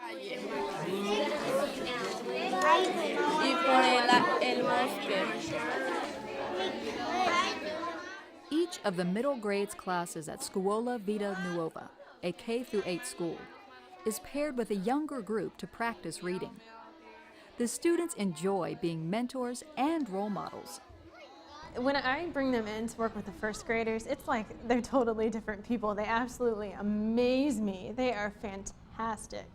Y por el bosque. Each of the middle grades classes at Scuola Vita Nuova, a K through 8 school, is paired with a younger group to practice reading. The students enjoy being mentors and role models. When I bring them in to work with the first graders, it's like they're totally different people. They absolutely amaze me. They are fantastic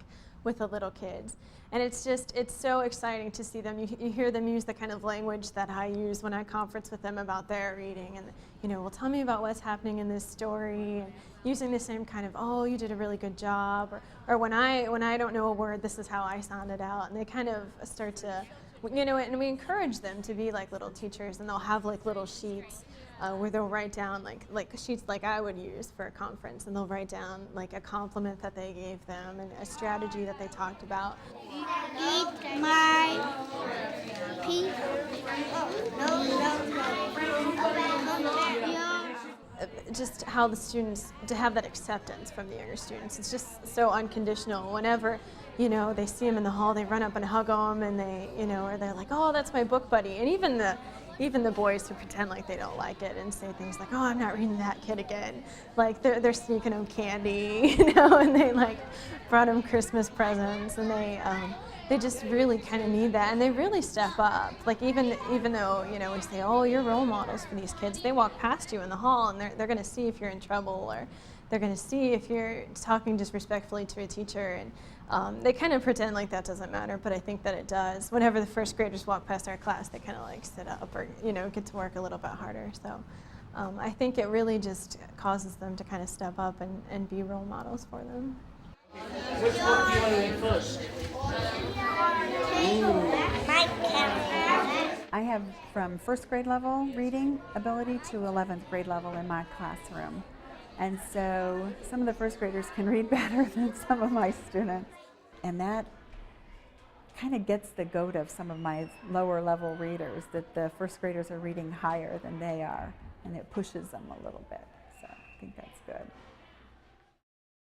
with the little kids. And it's so exciting to see them. You hear them use the kind of language that I use when I conference with them about their reading. And, well, tell me about what's happening in this story. And using the same kind of, oh, you did a really good job. Or when I don't know a word, this is how I sound it out. And they kind of start to, and we encourage them to be like little teachers, and they'll have like little sheets where they'll write down like sheets like I would use for a conference, and they'll write down like a compliment that they gave them and a strategy that they talked about. Eat my pea. Just how the students, to have that acceptance from the younger students, it's just so unconditional. Whenever they see them in the hall, they run up and hug them, and or they're like, oh, that's my book buddy. And even the boys who pretend like they don't like it and say things like, oh, I'm not reading that kid again. Like they're sneaking them candy, and they like brought them Christmas presents, and they just really kind of need that, and they really step up. Like even though we say, oh, you're role models for these kids, they walk past you in the hall, and they're going to see if you're in trouble, or they're going to see if you're talking disrespectfully to a teacher, and they kind of pretend like that doesn't matter, but I think that it does. Whenever the first graders walk past our class, they kind of like sit up or get to work a little bit harder. So I think it really just causes them to kind of step up and be role models for them. Which book do you want to read first? I have from first grade level reading ability to 11th grade level in my classroom. And so some of the first graders can read better than some of my students. And that kind of gets the goat of some of my lower level readers, that the first graders are reading higher than they are, and it pushes them a little bit. So I think that's good.